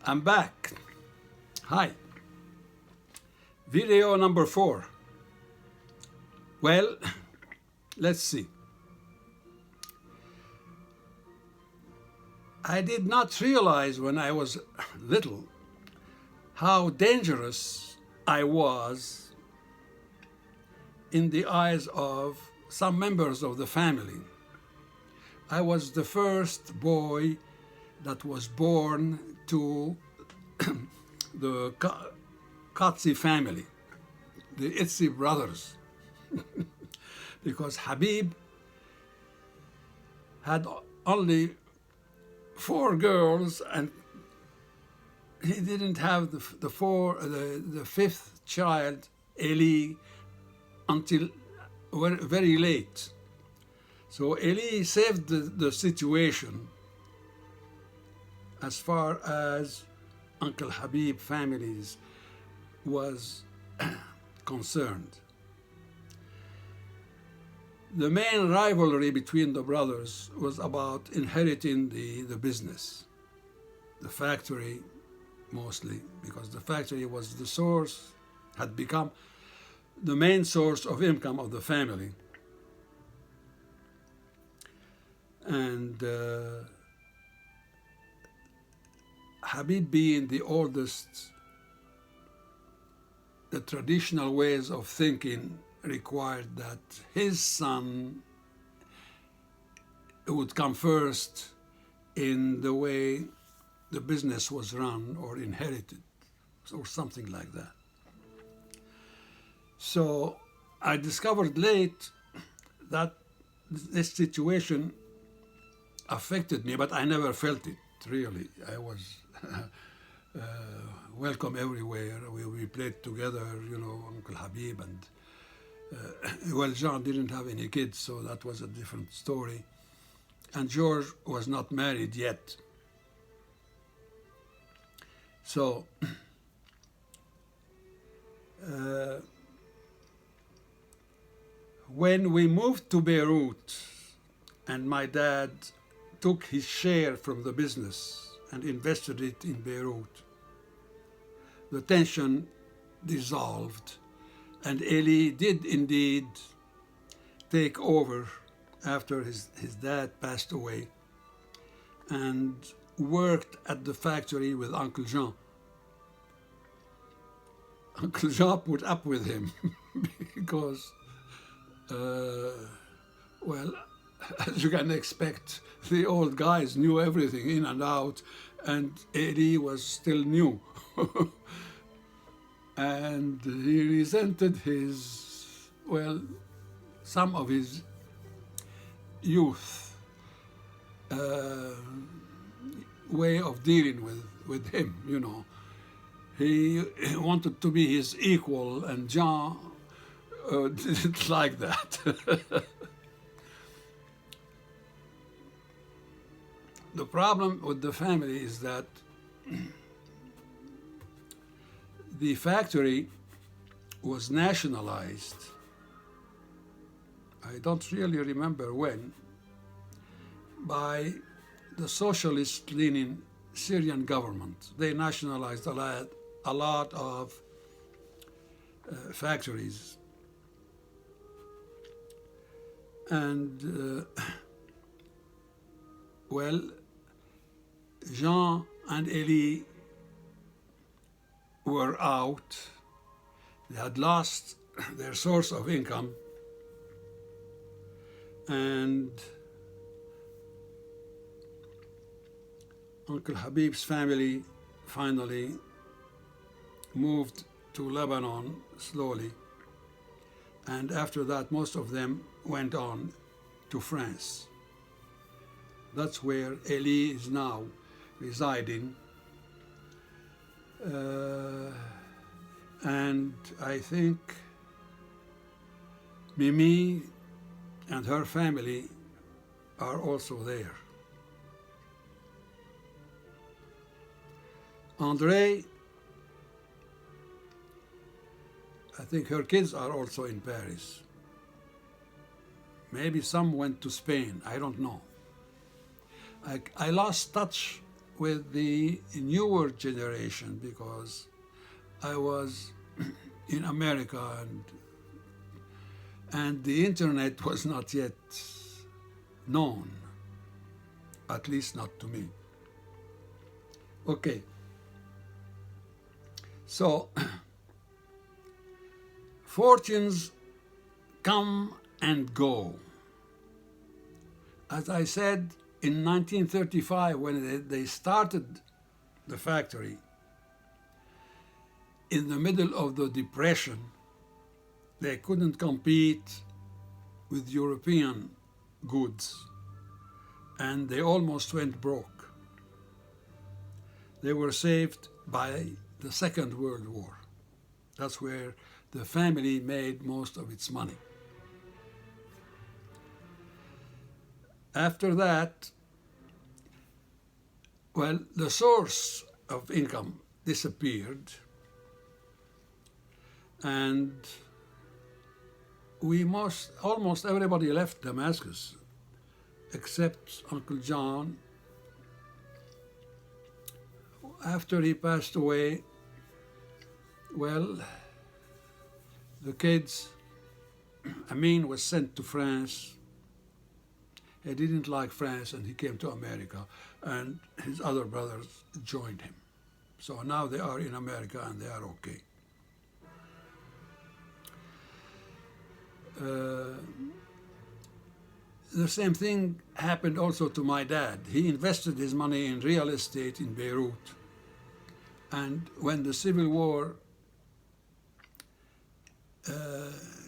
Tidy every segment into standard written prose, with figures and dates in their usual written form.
I'm back. Hi. Video number 4. Well, let's see. I did not realize when I was little how dangerous I was in the eyes of some members of the family. I was the first boy that was born to the Codsi family, the Codsi brothers, because Habib had only 4 girls, and he didn't have the fifth child, Eli, until very late. So Eli saved the situation as far as Uncle Habib families was concerned. The main rivalry between the brothers was about inheriting the business, the factory mostly, because the factory was the source, had become the main source of income of the family. And Habib being the oldest, the traditional ways of thinking required that his son would come first in the way the business was run or inherited, or something like that. So I discovered late that this situation affected me, but I never felt it, really. I was welcome everywhere. We played together, Uncle Habib, and well, Jean didn't have any kids, so that was a different story. And George was not married yet. So when we moved to Beirut and my dad took his share from the business and invested it in Beirut, the tension dissolved, and Eli did indeed take over after his dad passed away and worked at the factory with Uncle Jean. Uncle Jean put up with him because, well, as you can expect, the old guys knew everything in and out, and Eli was still new. And he resented some of his youth way of dealing with him, He wanted to be his equal, and Jean didn't like that. The problem with the family is that the factory was nationalized. I don't really remember when, by the socialist-leaning Syrian government. They nationalized a lot of factories. And, well, Jean and Eli were out. They had lost their source of income, and Uncle Habib's family finally moved to Lebanon slowly, and after that most of them went on to France. That's where Eli is now residing. And I think Mimi and her family are also there. Andre, I think her kids are also in Paris. Maybe some went to Spain, I don't know. I lost touch with the newer generation because I was in America and the internet was not yet known, at least not to me. Okay, so fortunes come and go. As I said, in 1935, when they started the factory, in the middle of the Depression, they couldn't compete with European goods, and they almost went broke. They were saved by the Second World War. That's where the family made most of its money. After that, well, the source of income disappeared, and almost everybody left Damascus, except Uncle John. After he passed away, well, the kids, Amin was sent to France. He didn't like France and he came to America, and his other brothers joined him. So now they are in America and they are okay. The same thing happened also to my dad. He invested his money in real estate in Beirut. And when the Civil War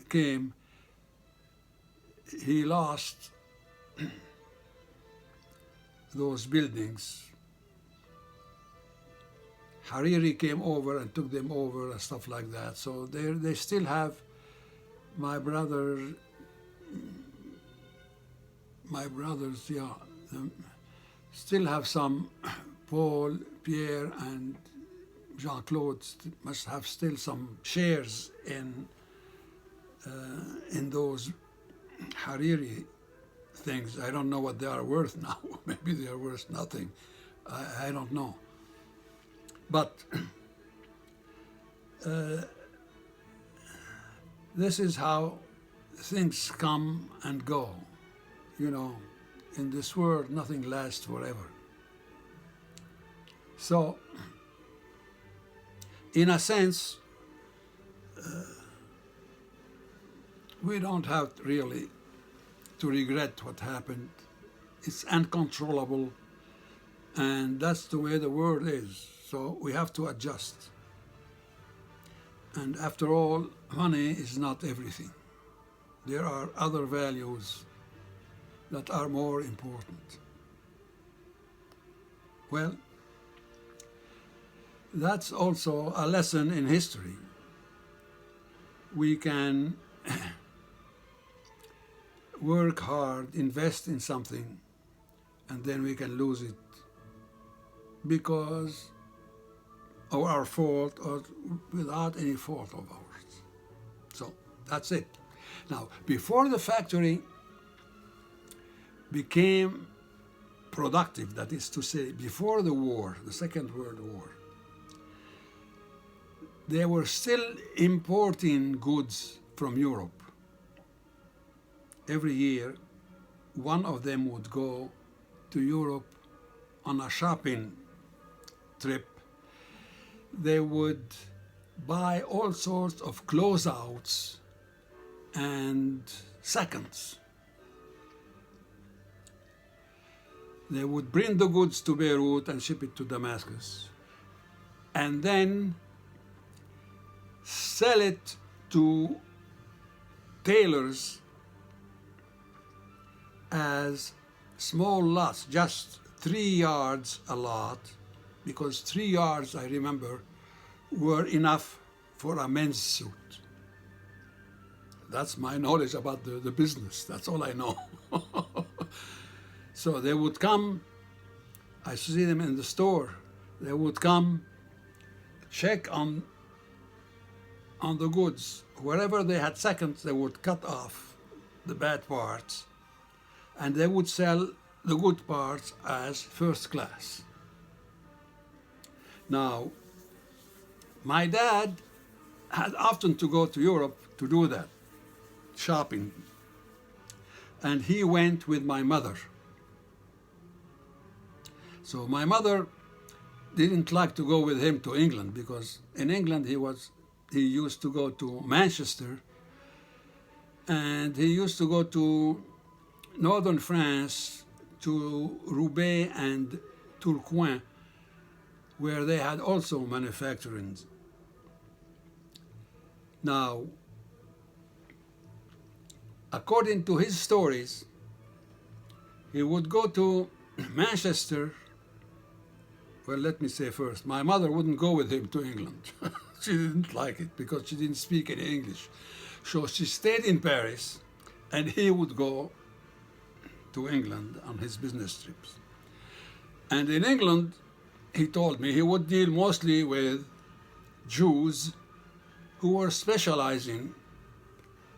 came, he lost those buildings. Hariri came over and took them over and stuff like that. So they still have my brothers, still have some. Paul, Pierre, and Jean-Claude must have still some shares in those Hariri things. I don't know what they are worth now. Maybe they are worth nothing. I don't know. But this is how things come and go. You know, in this world, nothing lasts forever. So, in a sense, we don't have really to regret what happened. It's uncontrollable, and that's the way the world is. So we have to adjust. And after all, money is not everything. There are other values that are more important. Well, that's also a lesson in history. We can work hard, invest in something, and then we can lose it because of our fault or without any fault of ours. So that's it. Now, before the factory became productive, that is to say, before the war, the Second World War, they were still importing goods from Europe. Every year, one of them would go to Europe on a shopping trip. They would buy all sorts of closeouts and seconds. They would bring the goods to Beirut and ship it to Damascus, and then sell it to tailors as small lots, just 3 yards a lot, because 3 yards, I remember, were enough for a men's suit. That's my knowledge about the business. That's all I know. So they would come, I see them in the store, they would come, check on the goods. Wherever they had seconds, they would cut off the bad parts, and they would sell the good parts as first class. Now, my dad had often to go to Europe to do that, shopping. And he went with my mother. So my mother didn't like to go with him to England because in England he used to go to Manchester, and he used to go to northern France, to Roubaix and Tourcoing, where they had also manufacturing. Now, according to his stories, he would go to Manchester. Well, let me say first, my mother wouldn't go with him to England. She didn't like it because she didn't speak any English. So she stayed in Paris, and he would go to England on his business trips. And in England, he told me he would deal mostly with Jews who were specializing,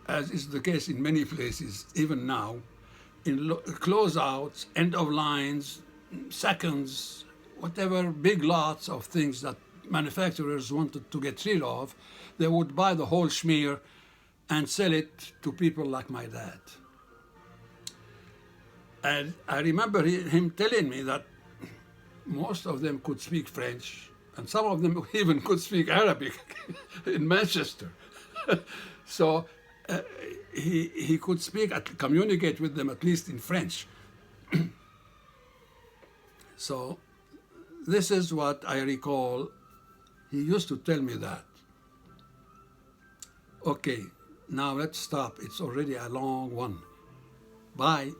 as is the case in many places, even now, in closeouts, end of lines, seconds, whatever big lots of things that manufacturers wanted to get rid of, they would buy the whole schmear and sell it to people like my dad. And I remember him telling me that most of them could speak French, and some of them even could speak Arabic in Manchester. So he could communicate with them at least in French. So this is what I recall. He used to tell me that. Okay, now let's stop. It's already a long one. Bye.